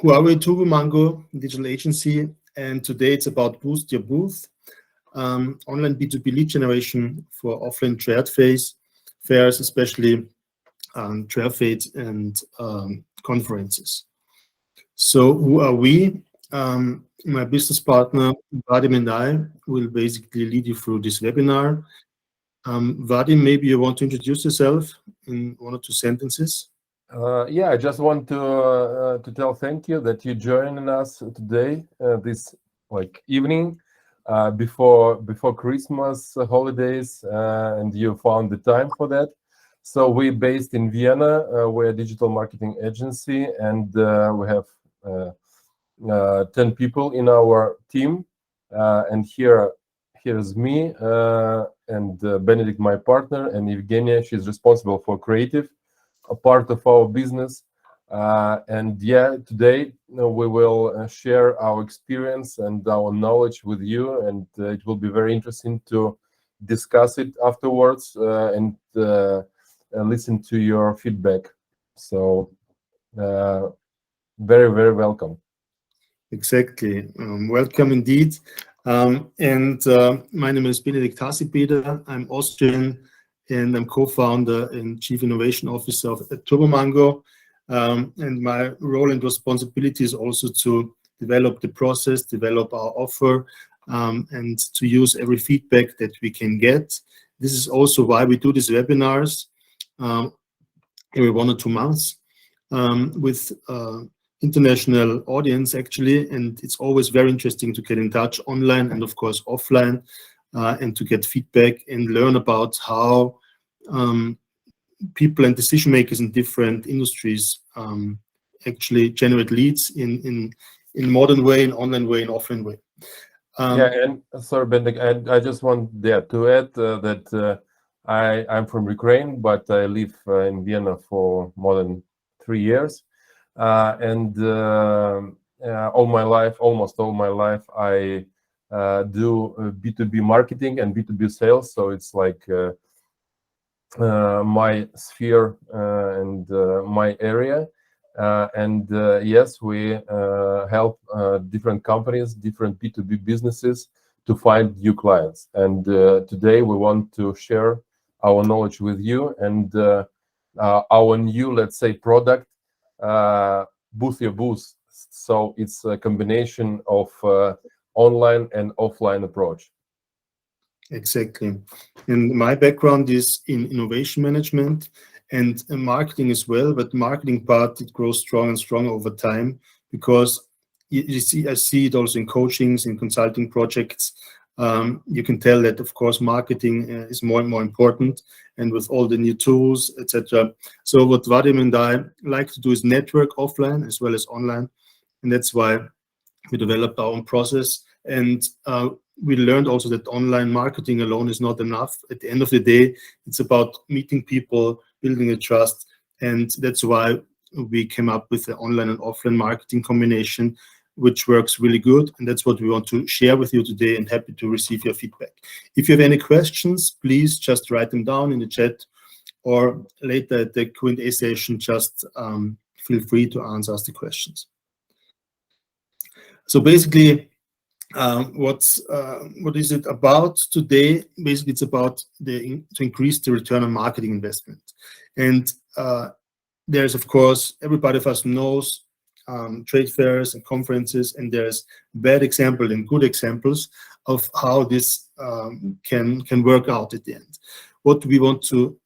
Huawei Turbo Mango digital agency, and today it's about Boost Your Booth, online B2B lead generation for offline trade fairs, especially trade fairs and conferences. So who are we? My business partner, Vadim, and I will basically lead you through this webinar. Vadim, maybe you want to introduce yourself in 1 or 2 sentences? Yeah, I just want to tell thank you that you joining us today, this evening before Christmas holidays, and you found the time for that. So we're based in Vienna. We're a digital marketing agency, and we have 10 people in our team. And here's me and Benedict, my partner, and Evgenia. She's responsible for creative, a part of our business. And yeah, today we will share our experience and our knowledge with you, and it will be very interesting to discuss it afterwards and listen to your feedback. So very, very welcome. Exactly. Welcome indeed. And my name is Benedict Hasipeder. I'm Austrian, and I'm co-founder and chief innovation officer of Turbo Mango. And my role and responsibility is also to develop the process, develop our offer, and to use every feedback that we can get. This is also why we do these webinars every 1 or 2 months with international audience, actually. And it's always very interesting to get in touch online and, of course, offline, and to get feedback and learn about how people and decision makers in different industries actually generate leads in modern way, in online way, in offline way. Yeah, and sorry, Benedict, I just want to add that I'm from Ukraine, but I live in Vienna for more than 3 years, and almost all my life, I do B2B marketing and B2B sales. So it's like my sphere and my area. And yes, we help different companies, different B2B businesses to find new clients. And today we want to share our knowledge with you and our new, let's say, product, Boost Your Booth. So it's a combination of online and offline approach. Exactly. And my background is in innovation management and marketing as well, but marketing part, it grows strong and strong over time, because I see it also in coachings, in consulting projects. You can tell that, of course, marketing is more and more important, and with all the new tools, etc. So what Vadim and I like to do is network offline as well as online, and that's why we developed our own process. And we learned also that online marketing alone is not enough. At the end of the day, it's about meeting people, building a trust, and that's why we came up with the online and offline marketing combination, which works really good. And that's what we want to share with you today, and happy to receive your feedback. If you have any questions, please just write them down in the chat, or later at the Q&A session, just feel free to answer us the questions. So basically, what is it about today? Basically, it's about to increase the return on marketing investment. And there's, of course, everybody of us knows trade fairs and conferences, and there's bad examples and good examples of how this can work out at the end. What we want to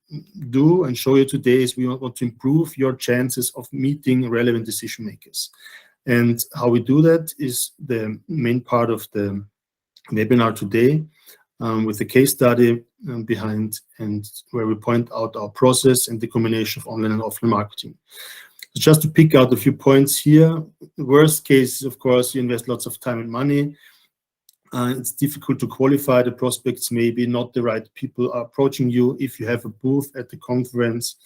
do and show you today is we want to improve your chances of meeting relevant decision makers. And how we do that is the main part of the webinar today, with a case study behind, and where we point out our process and the combination of online and offline marketing. Just to pick out a few points here, the worst case is, of course, you invest lots of time and money. It's difficult to qualify the prospects, maybe not the right people are approaching you if you have a booth at the conference.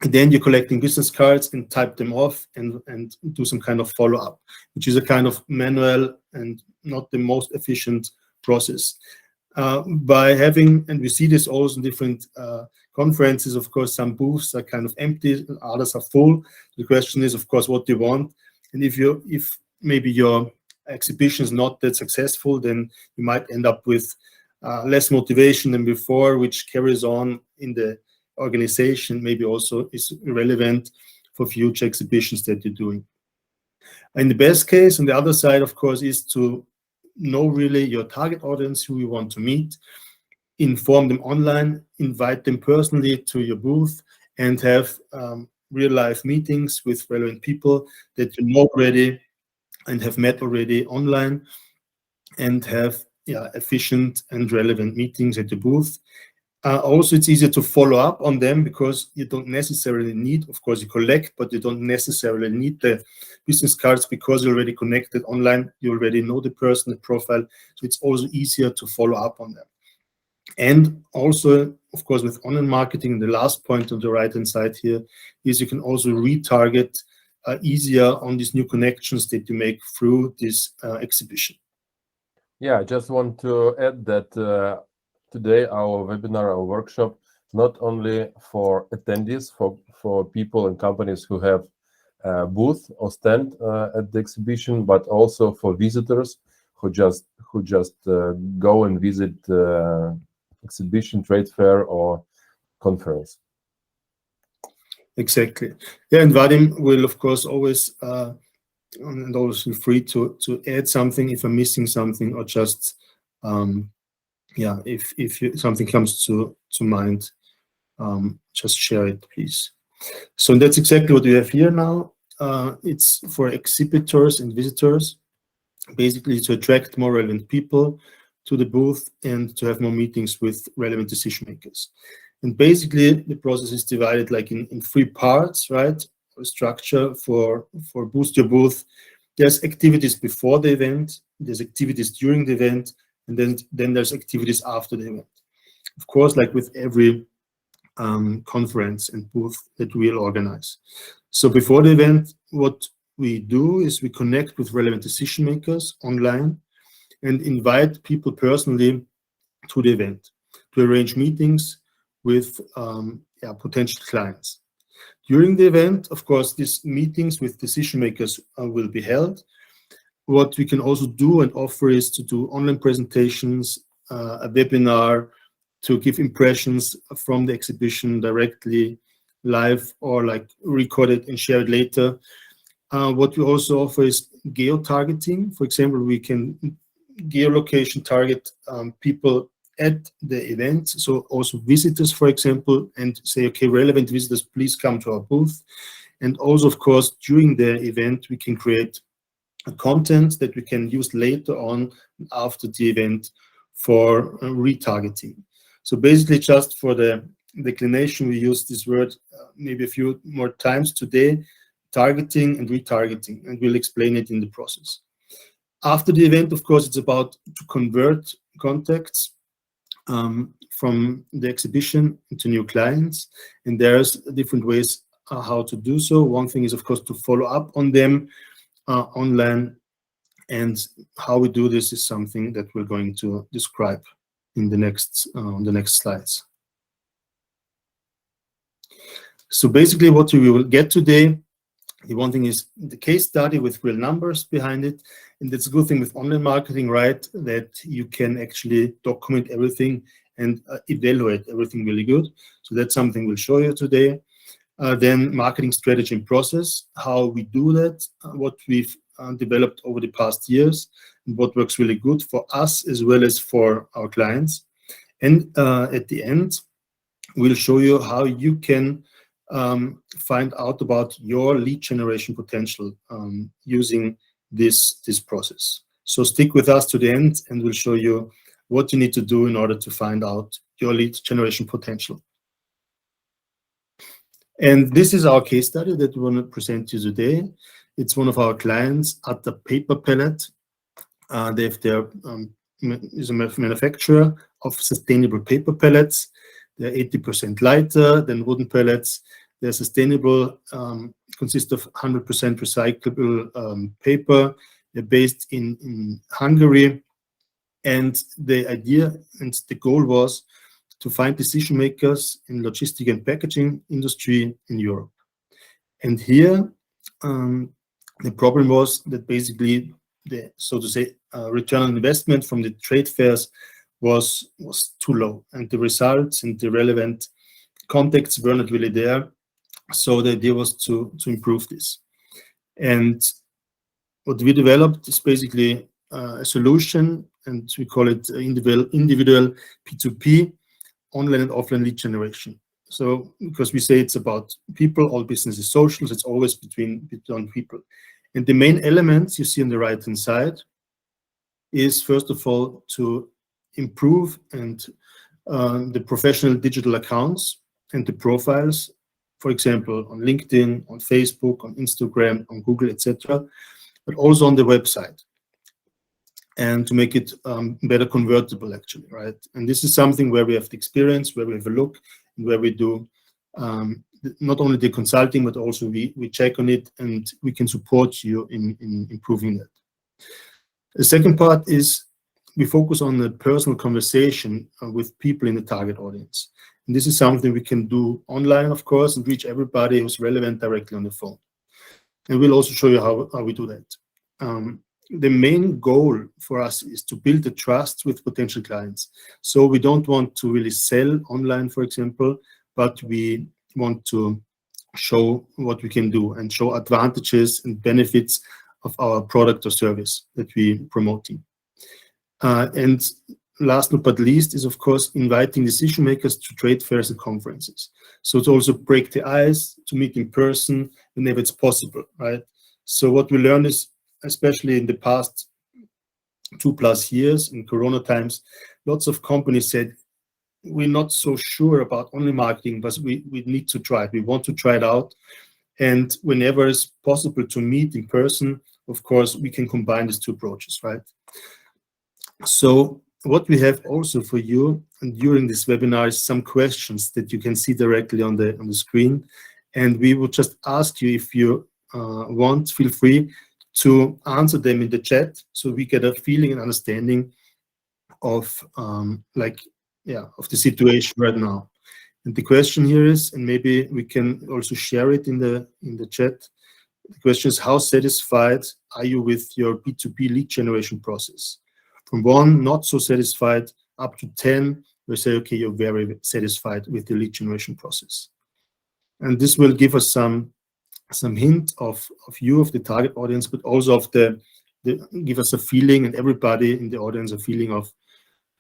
And then you're collecting business cards and type them off and do some kind of follow-up, which is a kind of manual and not the most efficient process. By having, and we see this also in different conferences, of course, some booths are kind of empty, others are full. The question is, of course, what do you want? And if maybe your exhibition is not that successful, then you might end up with less motivation than before, which carries on in the organization, maybe also is relevant for future exhibitions that you're doing. In the best case, on the other side, of course, is to know really your target audience, who you want to meet, inform them online, invite them personally to your booth, and have real life meetings with relevant people that you know already and have met already online, and have efficient and relevant meetings at the booth. Also, it's easier to follow up on them because you don't necessarily need, of course, you collect, but you don't necessarily need the business cards because you're already connected online. You already know the person, the profile. So it's also easier to follow up on them. And also, of course, with online marketing, the last point on the right-hand side here is you can also retarget easier on these new connections that you make through this exhibition. Yeah, I just want to add that today our webinar, our workshop, not only for attendees, for people and companies who have a booth or stand at the exhibition, but also for visitors who just go and visit exhibition, trade fair, or conference. Exactly. Yeah, and Vadim will, of course, always and always feel free to add something if I'm missing something, or just if something comes to mind, just share it, please. So that's exactly what we have here now. It's for exhibitors and visitors, basically to attract more relevant people to the booth and to have more meetings with relevant decision makers. And basically, the process is divided like in 3 parts, right? A structure for Boost Your Booth. There's activities before the event, there's activities during the event, and then there's activities after the event. Of course, like with every conference and booth that we'll organize. So before the event, what we do is we connect with relevant decision makers online and invite people personally to the event to arrange meetings with potential clients. During the event, of course, these meetings with decision makers will be held. What we can also do and offer is to do online presentations, a webinar, to give impressions from the exhibition directly live, or like record it and share it later. What we also offer is geo-targeting. For example, we can geolocation target people at the event, so also visitors, for example, and say, okay, relevant visitors, please come to our booth. And also, of course, during the event, we can create a content that we can use later on after the event for retargeting. So basically, just for the declination, we use this word maybe a few more times today: targeting and retargeting, and we'll explain it in the process. After the event, of course, it's about to convert contacts from the exhibition into new clients, and there's different ways how to do so. One thing is, of course, to follow up on them online, and how we do this is something that we're going to describe in the next slides. So basically, what we will get today, the one thing is the case study with real numbers behind it. And that's a good thing with online marketing, right? That you can actually document everything and evaluate everything really good. So that's something we'll show you today. Then marketing strategy and process, how we do that, what we've developed over the past years, and what works really good for us as well as for our clients. And at the end, we'll show you how you can find out about your lead generation potential using this process. So stick with us to the end, and we'll show you what you need to do in order to find out your lead generation potential. And this is our case study that we want to present to you today. It's one of our clients at the paper pellet. Is a manufacturer of sustainable paper pellets. They're 80% lighter than wooden pellets. They're sustainable, consist of 100% recyclable paper. They're based in Hungary. And the idea and the goal was to find decision makers in logistic and packaging industry in Europe. And here The problem was that basically the, so to say, return on investment from the trade fairs was too low, and the results and the relevant contacts were not really there. So the idea was to improve this. And what we developed is basically a solution, and we call it individual P2P, online and offline lead generation. So because we say it's about people, all business is social, so it's always between people. And the main elements you see on the right-hand side is, first of all, to improve and the professional digital accounts and the profiles, for example, on LinkedIn, on Facebook, on Instagram, on Google, etc., but also on the website, and to make it better convertible, actually, right? And this is something where we have the experience, where we have a look, and where we do not only the consulting, but also we check on it, and we can support you in improving that. The second part is we focus on the personal conversation with people in the target audience. And this is something we can do online, of course, and reach everybody who's relevant directly on the phone. And we'll also show you how we do that. The main goal for us is to build the trust with potential clients. So we don't want to really sell online, for example, but we want to show what we can do and show advantages and benefits of our product or service that we're promoting. And last but not least is, of course, inviting decision makers to trade fairs and conferences. So to also break the ice, to meet in person whenever it's possible, right? So what we learned is, especially in the past 2+ years in Corona times, lots of companies said, we're not so sure about online marketing, but we need to try it. We want to try it out. And whenever it's possible to meet in person, of course, we can combine these two approaches, right? So what we have also for you and during this webinar is some questions that you can see directly on the screen. And we will just ask you, if you want, feel free to answer them in the chat, so we get a feeling and understanding of of the situation right now. And the question here is, and maybe we can also share it in the chat. The question is, how satisfied are you with your B2B lead generation process? From 1, not so satisfied, up to 10, we say, okay, you're very satisfied with the lead generation process. And this will give us some hint of you, of the target audience, but also of give us a feeling, and everybody in the audience a feeling of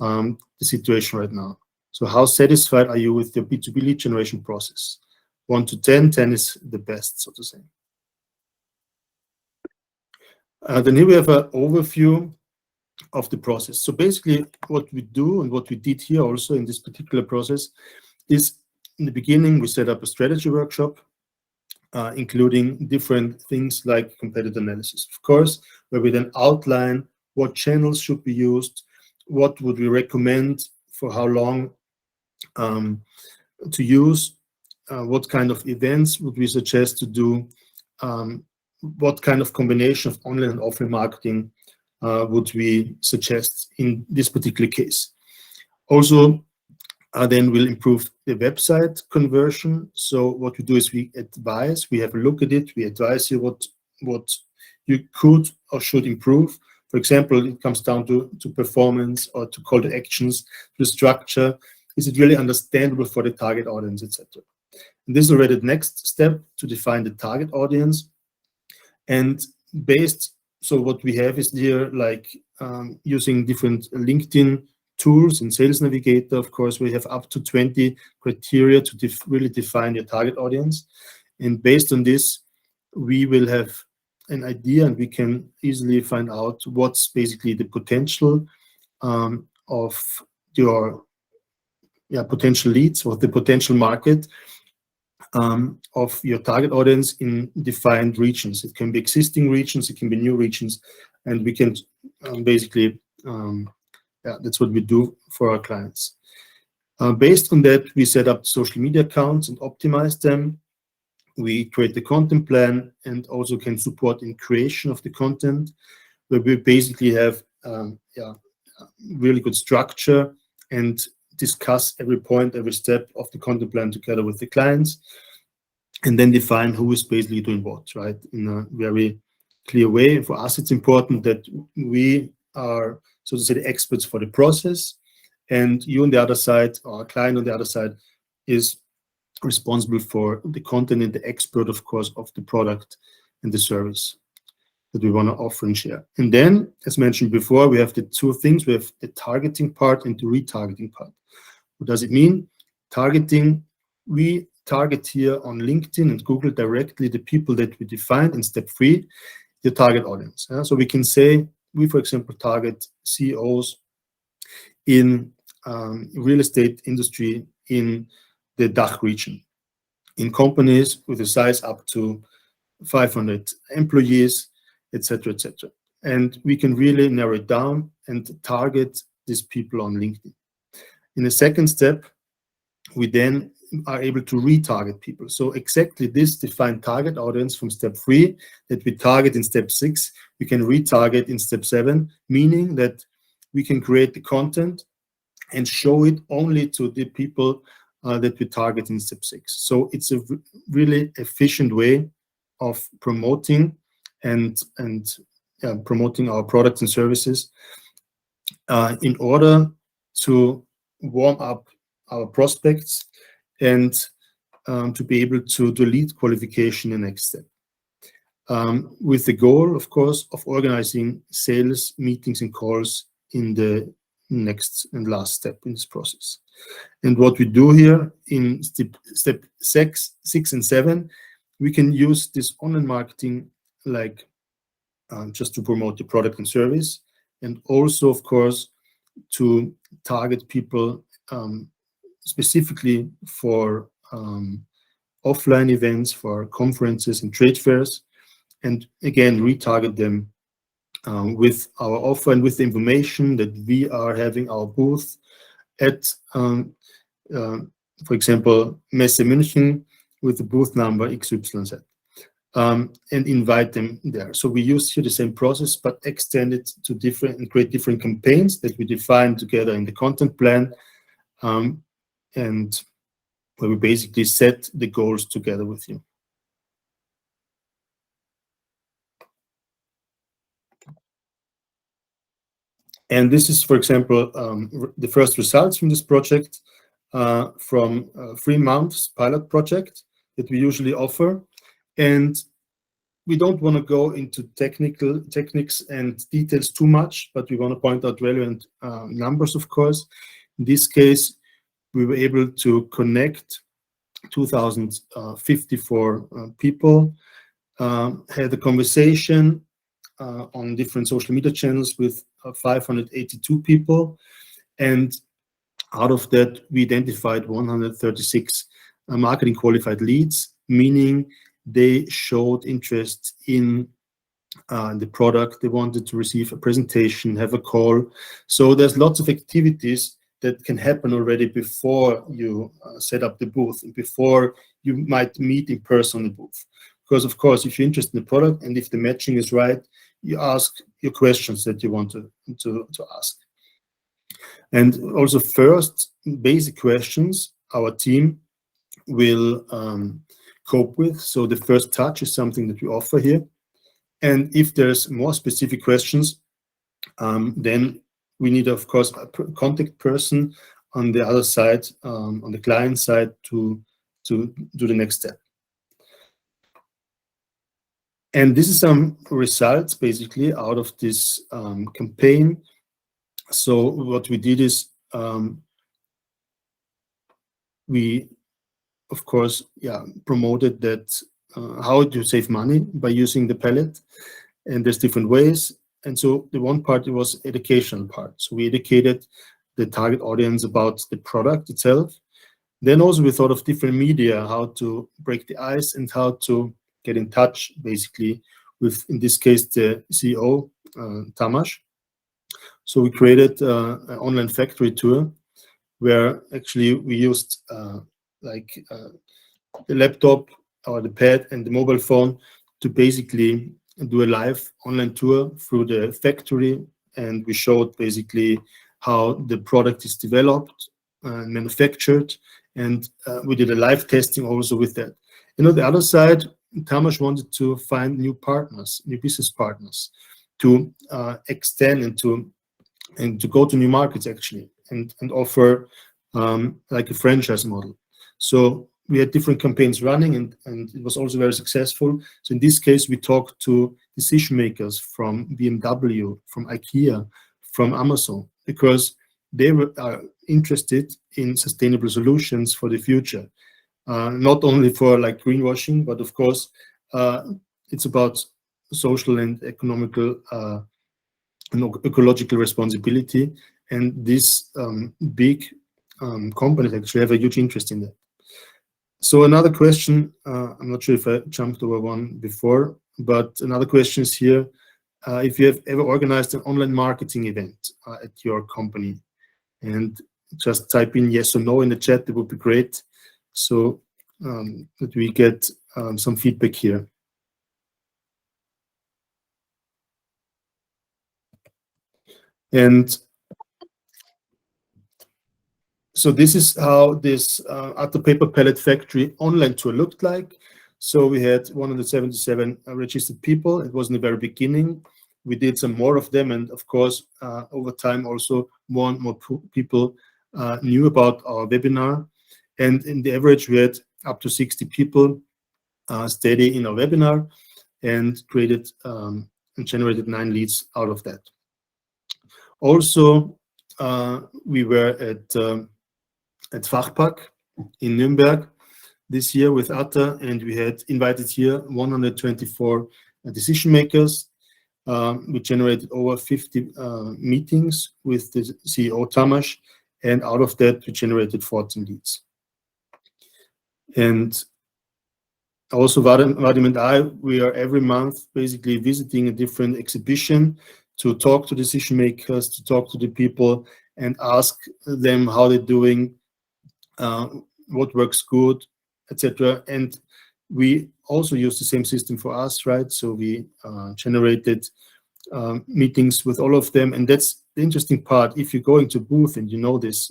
the situation right now. So how satisfied are you with your B2B lead generation process? 1 to 10, 10 is the best, so to say. Then here we have an overview of the process. So basically what we do and what we did here also in this particular process is, in the beginning, we set up a strategy workshop, including different things like competitor analysis, of course, where we then outline what channels should be used, what would we recommend, for how long to use, what kind of events would we suggest to do, what kind of combination of online and offline marketing would we suggest in this particular case. Also, then we'll improve the website conversion. So what we do is we advise, we have a look at it, we advise you what you could or should improve. For example, it comes down to performance, or to call to actions, to structure. Is it really understandable for the target audience, etc.? And this is already the next step, to define the target audience. And so what we have is here, like using different LinkedIn tools and Sales Navigator. Of course, we have up to 20 criteria to really define your target audience. And based on this, we will have an idea, and we can easily find out what's basically the potential of your potential leads, or the potential market of your target audience in defined regions. It can be existing regions, it can be new regions, and we can basically, that's what we do for our clients. Based on that, we set up social media accounts and optimize them. We create the content plan, and also can support in creation of the content, where we basically have really good structure and discuss every point, every step of the content plan together with the clients, and then define who is basically doing what, right, in a very clear way. For us, it's important that we are, so to say, the experts for the process, and you on the other side, or our client on the other side, is responsible for the content and the expert, of course, of the product and the service that we want to offer and share. And then, as mentioned before, we have the two things. We have the targeting part and the retargeting part. What does it mean? Targeting, we target here on LinkedIn and Google directly the people that we defined in step 3, the target audience. So we can say, we, for example, target CEOs in real estate industry in the DACH region, in companies with a size up to 500 employees, etc., etc. And we can really narrow it down and target these people on LinkedIn. In the second step, we then are able to retarget people. So exactly this defined target audience from step 3 that we target in step 6, we can retarget in step 7, meaning that we can create the content and show it only to the people that we target in step 6. So it's a really efficient way of promoting and promoting our products and services in order to warm up our prospects and to be able to do lead qualification the next step. With the goal, of course, of organizing sales meetings and calls in the next and last step in this process. And what we do here in step 6 and 7, we can use this online marketing like just to promote the product and service, and also, of course, to target people specifically for offline events, for conferences and trade fairs, and again retarget them with our offer and with the information that we are having our booth at, for example, Messe München with the booth number XYZ, and invite them there. So we use here the same process, but extend it to different and create different campaigns that we define together in the content plan, and where we basically set the goals together with you. And this is, for example, the first results from this project from 3 months pilot project that we usually offer. And we don't want to go into techniques and details too much, but we want to point out relevant numbers, of course. In this case, we were able to connect 2,054 people, had a conversation on different social media channels with 582 people, and out of that we identified 136 marketing qualified leads, meaning they showed interest in the product. They wanted to receive a presentation, have a call. So there's lots of activities that can happen already before you set up the booth and before you might meet in person on the booth. Because of course, if you're interested in the product and if the matching is right, you ask your questions that you want to ask. And also first basic questions our team will cope with. So the first touch is something that we offer here. And if there's more specific questions, then we need, of course, a contact person on the other side, on the client side, to do the next step. And this is some results basically out of this campaign. So what we did is we, of course, promoted that how to save money by using the palette, and there's different ways. And so the one part was educational part. So we educated the target audience about the product itself. Then also we thought of different media, how to break the ice and how to get in touch basically with, in this case, the CEO, Tamas. So we created an online factory tour where actually we used the laptop or the pad and the mobile phone to basically do a live online tour through the factory, and we showed basically how the product is developed and manufactured, and we did a live testing also with that. You know, the other side, Tamas wanted to find new partners, new business partners, to extend and to go to new markets actually, and offer like a franchise model. So we had different campaigns running, and it was also very successful. So in this case, we talked to decision makers from BMW, from IKEA, from Amazon, because they are interested in sustainable solutions for the future. Not only for like greenwashing, but of course, it's about social and economical and ecological responsibility. And these big companies actually have a huge interest in that. So another question, I'm not sure if I jumped over one before, but another question is here, if you have ever organized an online marketing event at your company, and just type in yes or no in the chat, that would be great, so that we get some feedback here. And so this is how this at the paper pellet factory online tour looked like. So we had 177 registered people. It was in the very beginning. We did some more of them, and of course, over time, also more and more people knew about our webinar. And in the average, we had up to 60 people steady in our webinar, and created and generated 9 leads out of that. Also, we were at Fachpack in Nürnberg this year with Atta, and we had invited here 124 decision makers. We generated over 50 meetings with the CEO Tamas, and out of that we generated 14 leads. And also Vadim and I, we are every month basically visiting a different exhibition to talk to decision makers, to talk to the people and ask them how they're doing, what works good, etc. And we also use the same system for us, right? So we generated meetings with all of them, and that's the interesting part. If you go into booth and you know this,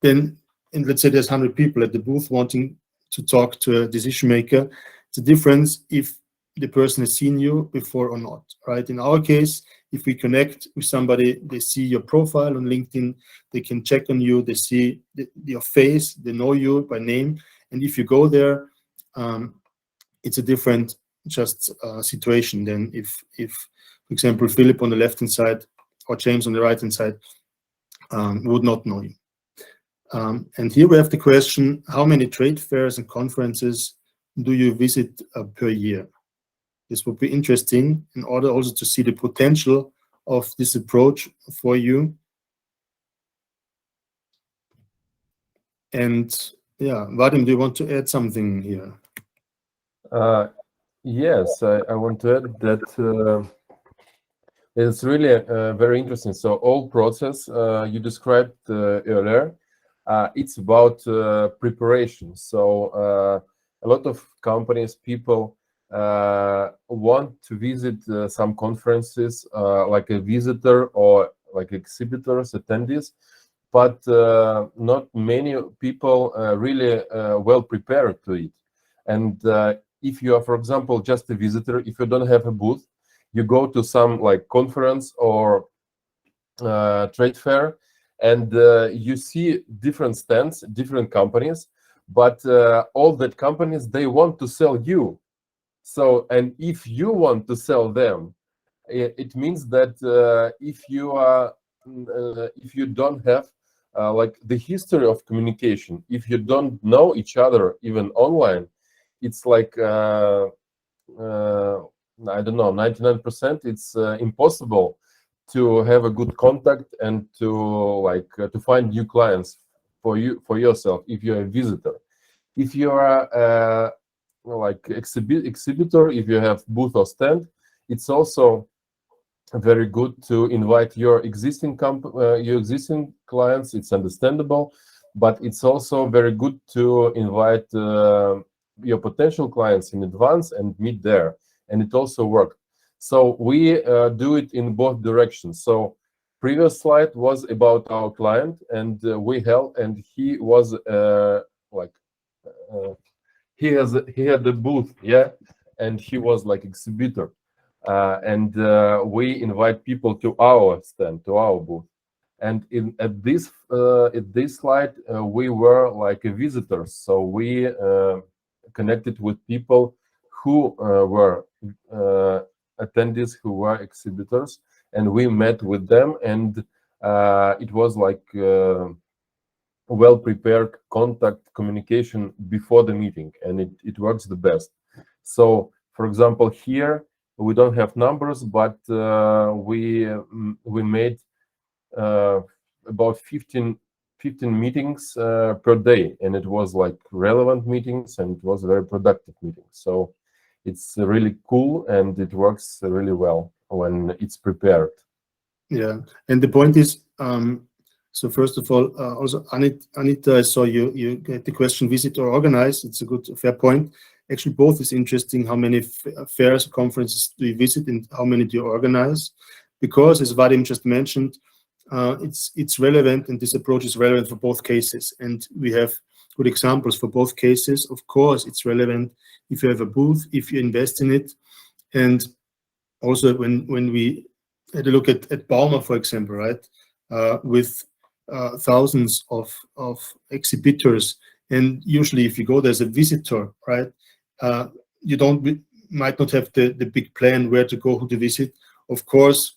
then, and let's say there's 100 people at the booth wanting to talk to a decision maker, it's a difference if the person has seen you before or not, right? In our case, if we connect with somebody, they see your profile on LinkedIn, they can check on you, they see your face, they know you by name. And if you go there, it's a different just situation than if, for example, Philip on the left-hand side or James on the right-hand side would not know you. And here we have the question, how many trade fairs and conferences do you visit per year? This would be interesting in order also to see the potential of this approach for you. And yeah, Vadim, do you want to add something here? Yes, I want to add that it's really very interesting. So all process you described earlier, it's about preparation. So a lot of companies, people want to visit some conferences like a visitor or like exhibitors, attendees, but not many people really well prepared to it. And if you are, for example, just a visitor, if you don't have a booth, you go to some like conference or trade fair, and you see different stands, different companies, but all that companies, they want to sell you. So, and if you want to sell them, it means that if you don't have like the history of communication, if you don't know each other even online, it's like I don't know, 99%. It's impossible to have a good contact and to like to find new clients for yourself if you're a visitor. If you are like exhibitor, if you have booth or stand, it's also very good to invite your existing clients. It's understandable, but it's also very good to invite your potential clients in advance and meet there, and it also worked. So we do it in both directions. So previous slide was about our client, and we helped, and he was like he had the booth, yeah, and he was like exhibitor, and we invite people to our stand, to our booth, and in at this slide we were like visitors, so we connected with people who were attendees, who were exhibitors, and we met with them, and it was like well prepared contact communication before the meeting, and it works the best. So for example, here we don't have numbers, but we made about 15 meetings per day, and it was like relevant meetings, and it was very productive meetings. So it's really cool, and it works really well when it's prepared. Yeah, and the point is, so first of all, also Anita, I saw you get the question visit or organize. It's a good, fair point. Actually, both is interesting. How many fairs, conferences do you visit, and how many do you organize? Because as Vadim just mentioned, it's relevant, and this approach is relevant for both cases. And we have good examples for both cases. Of course, it's relevant if you have a booth, if you invest in it, and also when we had a look at Bauma, for example, right, with thousands of exhibitors, and usually if you go there as a visitor, right, you might not have the big plan where to go, who to visit. Of course,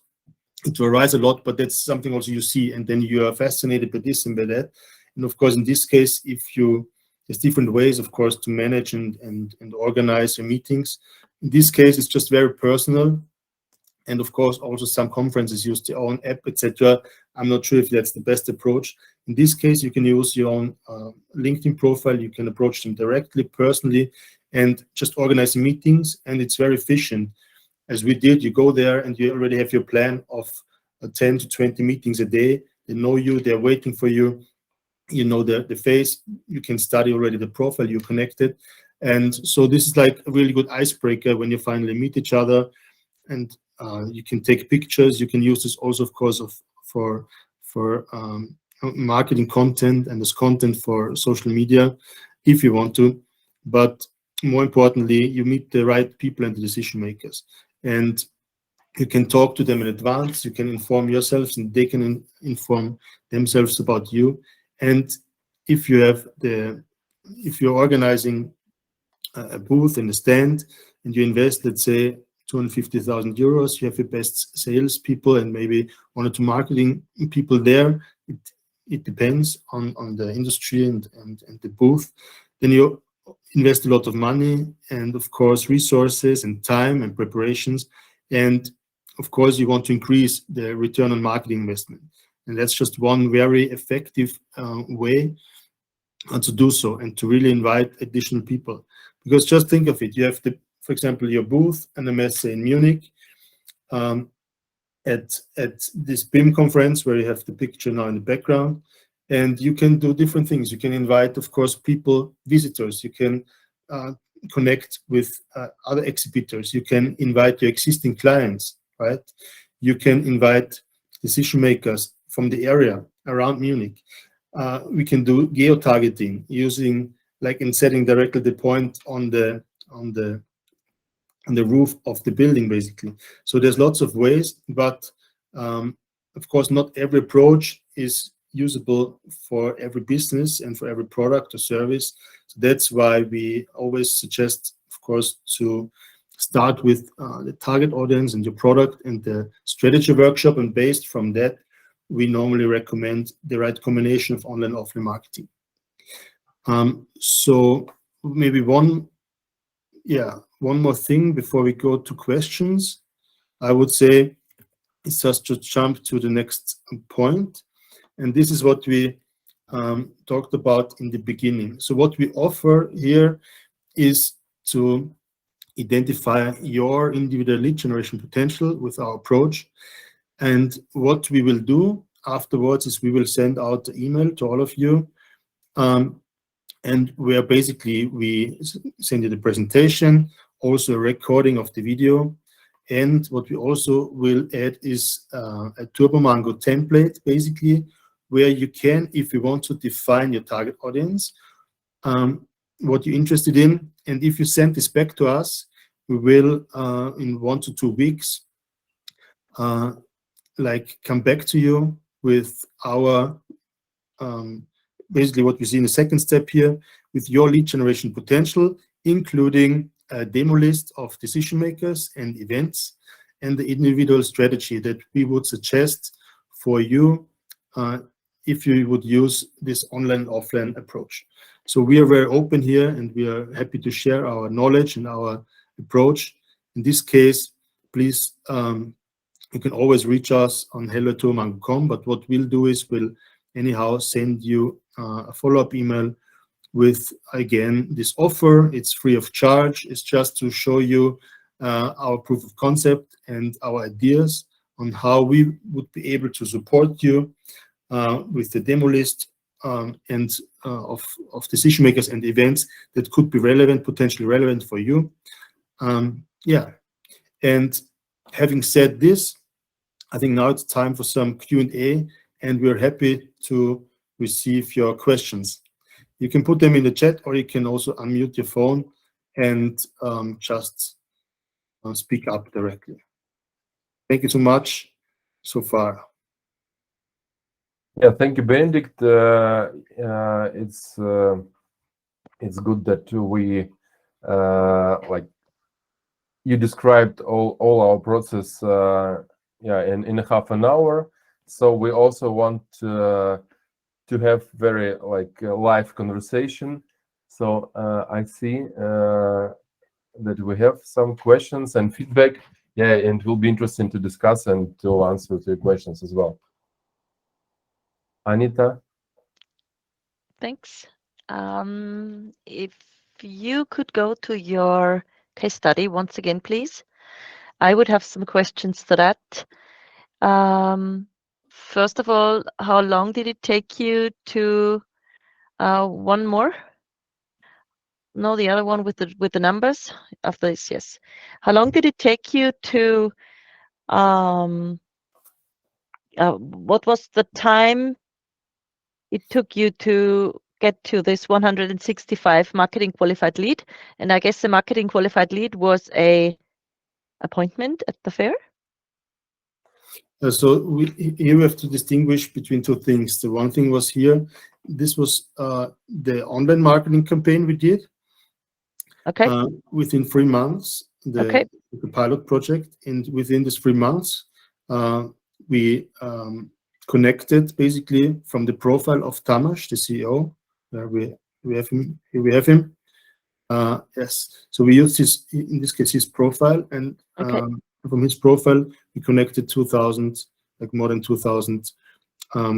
it varies a lot, but that's something also you see, and then you are fascinated by this and by that. And of course, in this case, there's different ways, of course, to manage and organize your meetings. In this case, it's just very personal. And of course, also some conferences use their own app, etc. I'm not sure if that's the best approach. In this case, you can use your own LinkedIn profile. You can approach them directly, personally, and just organize meetings. And it's very efficient. As we did, you go there and you already have your plan of 10 to 20 meetings a day. They know you, they're waiting for you. You know the face, you can study already the profile, you're connected. And so this is like a really good icebreaker when you finally meet each other. And you can take pictures. You can use this also, of course, for marketing content and as content for social media if you want to. But more importantly, you meet the right people and the decision makers. And you can talk to them in advance. You can inform yourselves, and they can inform themselves about you. And if you're organizing a booth and a stand, and you invest, let's say, 250,000 euros, you have your best sales people and maybe one or two marketing people there. It depends on the industry and the booth. Then you invest a lot of money and, of course, resources and time and preparations. And of course, you want to increase the return on marketing investment. And that's just one very effective way to do so, and to really invite additional people. Because just think of it, you have for example, your booth and a messe in Munich, at this BIM conference where you have the picture now in the background, and you can do different things. You can invite, of course, people, visitors. You can connect with other exhibitors. You can invite your existing clients, right? You can invite decision makers from the area around Munich. We can do geo-targeting using, like, in setting directly the point on the roof of the building, basically. So there's lots of ways, but of course, not every approach is usable for every business and for every product or service. So that's why we always suggest, of course, to start with the target audience and your product and the strategy workshop, and based from that, we normally recommend the right combination of online and offline marketing. So maybe one more thing before we go to questions, I would say, is just to jump to the next point. And this is what we talked about in the beginning. So what we offer here is to identify your individual lead generation potential with our approach. And what we will do afterwards is we will send out the email to all of you, and where basically we send you the presentation, also a recording of the video. And what we also will add is a TurboMango template, basically, where you can, if you want to define your target audience, what you're interested in. And if you send this back to us, we will, in 1 to 2 weeks, come back to you with our, basically what we see in the second step here, with your lead generation potential, including a demo list of decision makers and events, and the individual strategy that we would suggest for you if you would use this online offline approach. So we are very open here, and we are happy to share our knowledge and our approach. In this case, please, you can always reach us on hello@turman.com, but what we'll do is we'll anyhow send you a follow-up email with, again, this offer. It's free of charge. It's just to show you our proof of concept and our ideas on how we would be able to support you with the demo list and of decision makers and events that could be relevant, potentially relevant for you. Yeah, and having said this, I think now it's time for some Q&A, and we're happy to receive your questions. You can put them in the chat, or you can also unmute your phone and just speak up directly. Thank you so much so far. Yeah, thank you, Benedict. It's good that we you described all our process in a half an hour. So we also want to have very live conversation. So I see that we have some questions and feedback. Yeah, and it will be interesting to discuss and to answer your questions as well. Anita? Thanks. If you could go to your case study once again, please. I would have some questions to that. First of all, how long did it take you to one more? No, the other one with the numbers after this, yes. How long did it take you to what was the time it took you to get to this 165 marketing qualified lead? And I guess the marketing qualified lead was a appointment at the fair? So here we have to distinguish between two things. The one thing was here, this was the online marketing campaign we did. Okay. Within 3 months, the pilot project, and within these 3 months, we connected basically from the profile of Tamas, the CEO. We have him. Here we have him. Yes. So we used his, in this case, his profile, and from his profile, we connected 2,000, more than 2,000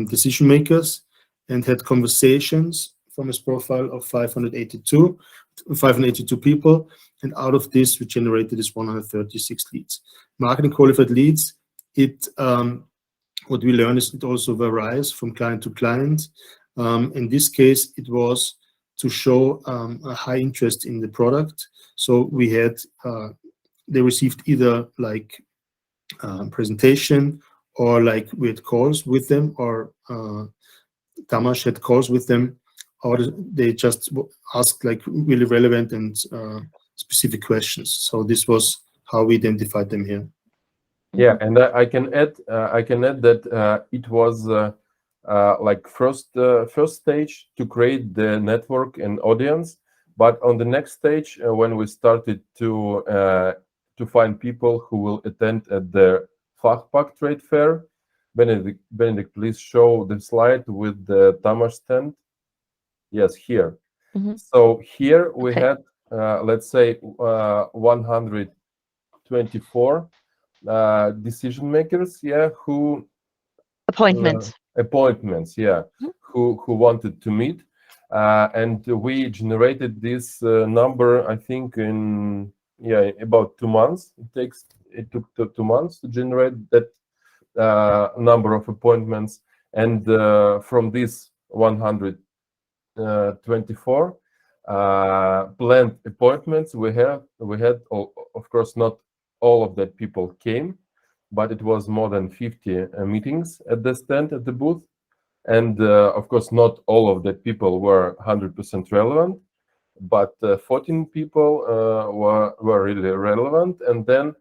decision makers, and had conversations from his profile of 582 people, and out of this, we generated this 136 leads. Marketing qualified leads. What we learned is it also varies from client to client. In this case, it was to show a high interest in the product. So we had, they received either presentation, or we had calls with them, or Tamas had calls with them, or they just asked really relevant and specific questions. So this was how we identified them here. Yeah, and I can add that it was first stage to create the network and audience, but on the next stage, when we started to find people who will attend at the Fachpack trade fair. Benedict, please show the slide with the Tamas stand. Yes, here. So here we had, let's say, 124 decision makers, who appointments, who wanted to meet, and we generated this number, I think, in about 2 months. It took 2 months to generate that number of appointments, and from this 124 planned appointments we had, of course, not all of that people came, but it was more than 50 meetings at the stand, at the booth, and of course not all of that people were 100% relevant. but 14 people were really relevant. And then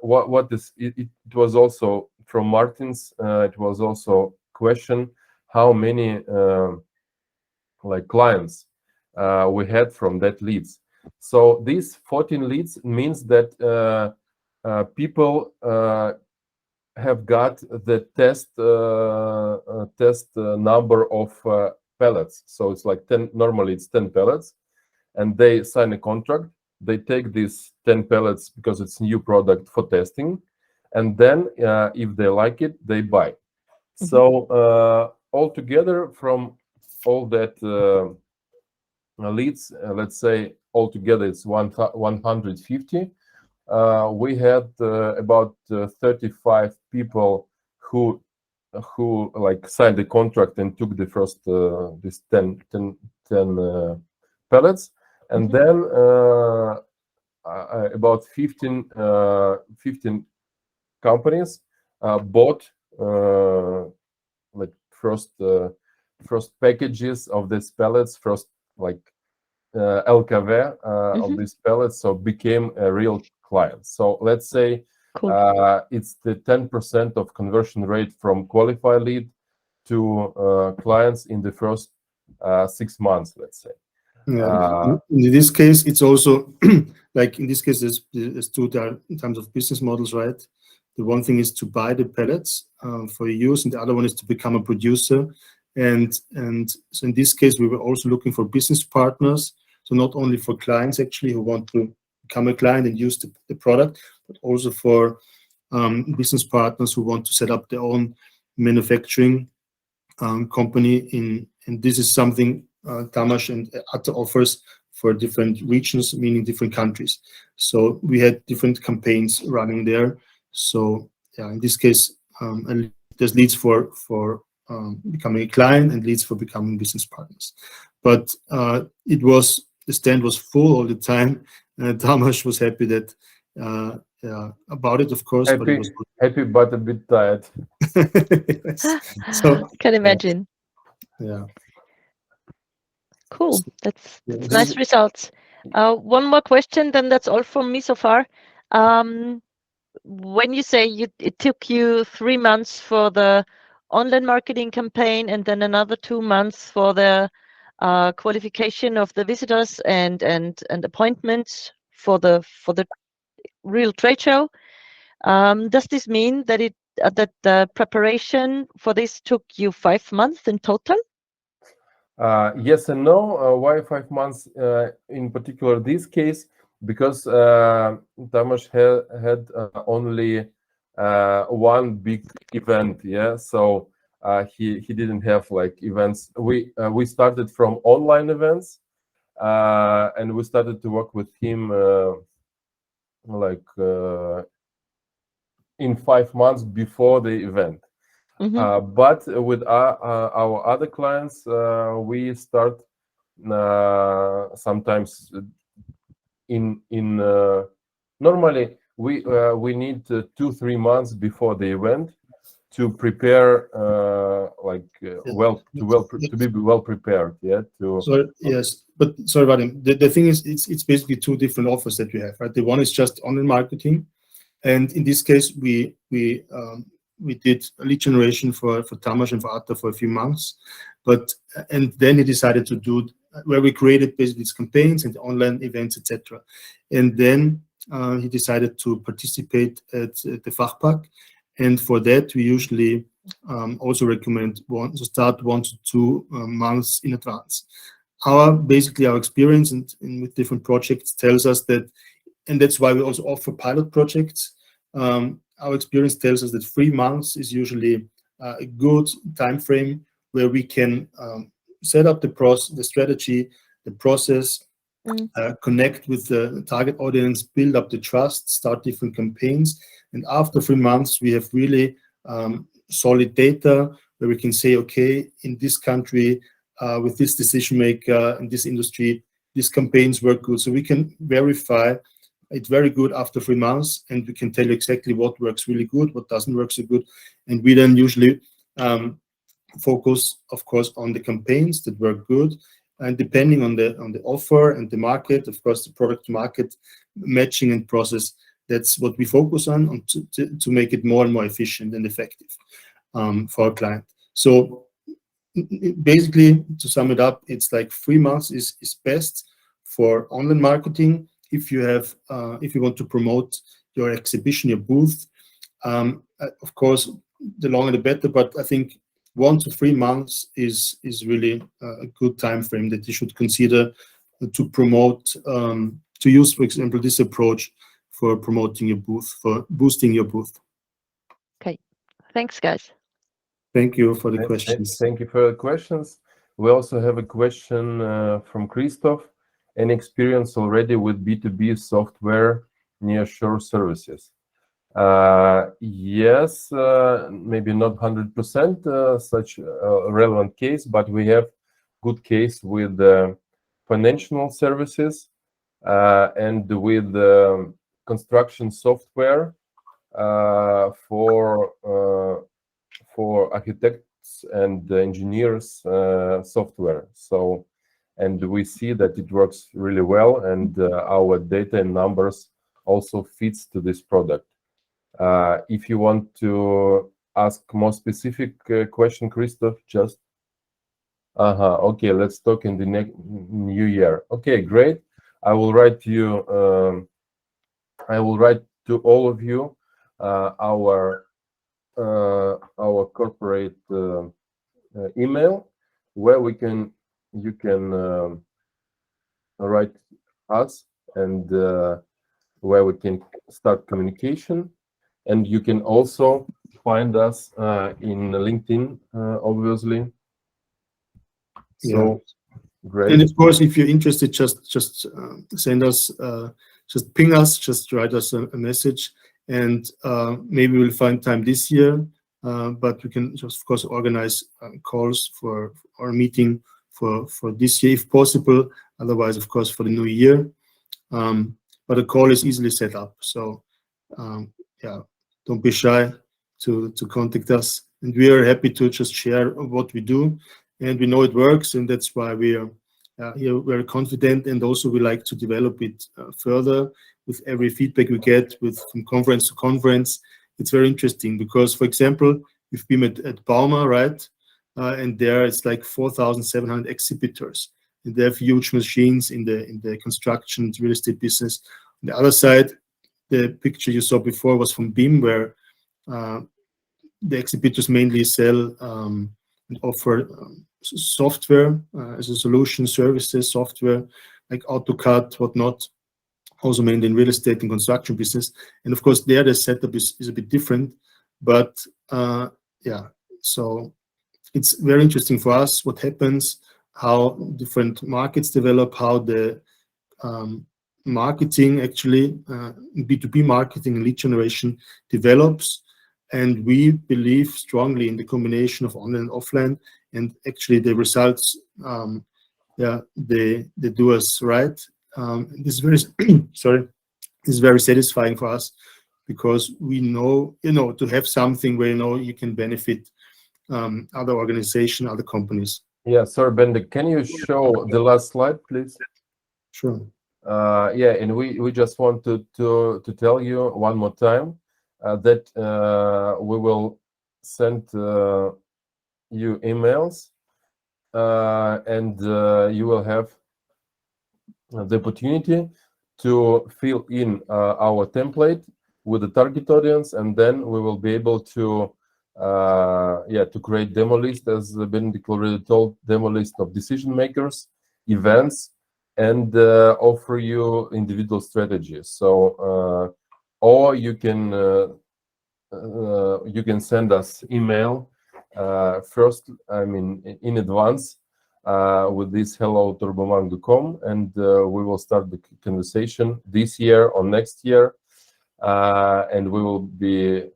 what is it was also from Martin's, it was also question how many like clients we had from that leads. So these 14 leads means that people have got the test number of pellets. So it's like 10. Normally it's 10 pellets, and they sign a contract. They take these 10 pellets because it's new product for testing, and then if they like it, they buy. So altogether, from all that leads, let's say altogether it's 150. We had about 35 people who like signed the contract and took the first this 10 pellets, and then about 15 companies bought like first packages of these pellets, first like LKV of these pellets, so became a real client. So let's say Cool. it's the 10% of conversion rate from qualified lead to clients in the first 6 months, let's say. Yeah. In this case, it's also like in this case, there's two types of business models, right? The one thing is to buy the pellets for use, and the other one is to become a producer. And so in this case, we were also looking for business partners. So not only for clients actually who want to become a client and use the product, but also for business partners who want to set up their own manufacturing company. And this is something Tamas and Atta offers for different regions, meaning different countries. So we had different campaigns running there. So yeah, in this case, there's leads for becoming a client and leads for becoming business partners. But the stand was full all the time. Tamas was happy that about it, of course. But it was happy, but a bit tired. Yes. So Can imagine. yeah. Cool. That's Yes. nice results. One more question, then that's all from me so far. When you say it took you 3 months for the online marketing campaign and then another 2 months for the qualification of the visitors and appointments for the real trade show, does this mean that that the preparation for this took you 5 months in total? Yes and no. Why 5 months in particular this case? Because Tamas had only one big event, yeah. So he didn't have like events. We started from online events, and we started to work with him like in 5 months before the event. But with our other clients, we start sometimes in normally we need 2-3 months before the event to prepare to be well prepared. Yeah. So yes, but sorry about him. The thing is, it's basically two different offers that we have, right? The one is just online marketing, and in this case, we did a lead generation for Tamas and for Atta for a few months, and then he decided to do where we created basically these campaigns and online events, etc. And then he decided to participate at the Fachpack, and for that we usually also recommend to start 1 to 2 months in advance. Our experience with different projects tells us that, and that's why we also offer pilot projects. Our experience tells us that 3 months is usually a good time frame where we can set up the strategy, the process, connect with the target audience, build up the trust, start different campaigns. And after 3 months, we have really solid data where we can say, okay, in this country, with this decision maker in this industry, these campaigns work good. So we can verify it's very good after 3 months, and we can tell you exactly what works really good, what doesn't work so good. And we then usually focus, of course, on the campaigns that work good, and depending on the offer and the market, of course, the product market matching and process, that's what we focus on to make it more and more efficient and effective for our client. So basically, to sum it up, it's like 3 months is best for online marketing if you have if you want to promote your exhibition, your booth. Of course, the longer the better, but I think 1 to 3 months is really a good time frame that you should consider to promote, to use, for example, this approach for promoting your booth, for boosting your booth. Okay, thanks, guys. Thank you for the questions. Thank you for the questions. We also have a question from Christoph. Any experience already with B2B software nearshore services? Yes, maybe not 100% such a relevant case, but we have good case with financial services and with construction software for architects and engineers software. So, and we see that it works really well, and our data and numbers also fits to this product. If you want to ask more specific question, Christoph, just okay, let's talk in the new year. Okay, great. I will write you. I will write to all of you our corporate email, where you can write us, and where we can start communication. And you can also find us in LinkedIn, obviously. So great. And of course, if you're interested, just send us, just ping us, just write us a message, and maybe we'll find time this year. But we can just, of course, organize calls for our meeting for this year, if possible. Otherwise, of course, for the new year. But a call is easily set up. So yeah, don't be shy to contact us, and we are happy to just share what we do, and we know it works, and that's why we are here very confident, and also we like to develop it further with every feedback we get from conference to conference. It's very interesting because, for example, we've been at Bauma, right? And there it's like 4,700 exhibitors, and they have huge machines in the construction real estate business. On the other side, the picture you saw before was from BIM, where the exhibitors mainly sell and offer software as a solution, services, software like AutoCAD, whatnot, also mainly in real estate and construction business. And of course, there the setup is a bit different. But yeah, so it's very interesting for us what happens, how different markets develop, how the marketing actually, B2B marketing and lead generation develops. And we believe strongly in the combination of online and offline, and actually the results, yeah, they do us right. This is very, sorry, this is very satisfying for us, because we know, to have something where, you can benefit other organizations, other companies. Yeah, sorry, Bende, can you show the last slide, please? Sure. Yeah, and we just want to tell you one more time that we will send you emails, and you will have the opportunity to fill in our template with the target audience, and then we will be able to to create demo list, as Benedict already told, demo list of decision makers, events, and offer you individual strategies. So or you can send us email first, I mean in advance, with this hello@turbomark.com, and we will start the conversation this year or next year, and we will be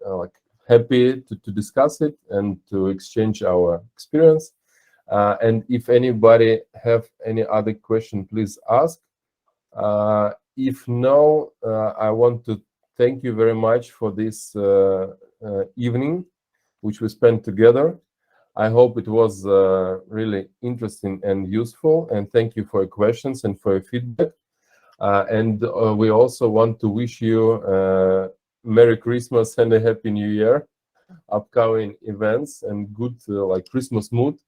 happy to discuss it and to exchange our experience. And if anybody have any other question, please ask. If no, I want to thank you very much for this evening which we spent together. I hope it was really interesting and useful. And thank you for your questions and for your feedback. And we also want to wish you Merry Christmas and a Happy New Year, upcoming events and good like Christmas mood.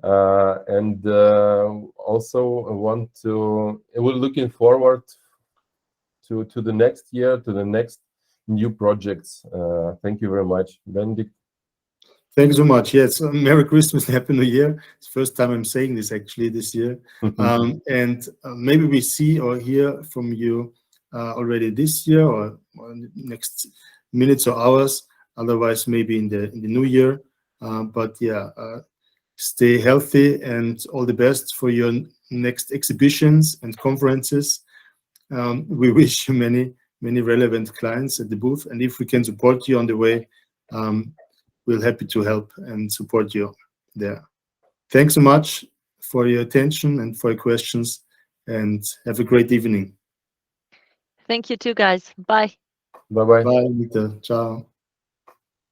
And also we're looking forward to the next year, to the next new projects. Thank you very much, Benedict. Thank you so much. Yes, Merry Christmas and Happy New Year. It's the first time I'm saying this actually this year. And maybe we see or hear from you already this year or in the next minutes or hours. Otherwise, maybe in the new year. But yeah, stay healthy and all the best for your next exhibitions and conferences. We wish you many relevant clients at the booth, and if we can support you on the way, we're happy to help and support you there. Thanks so much for your attention and for your questions, and have a great evening. Thank you too, guys. Bye. Bye bye. Bye, Mita. Ciao.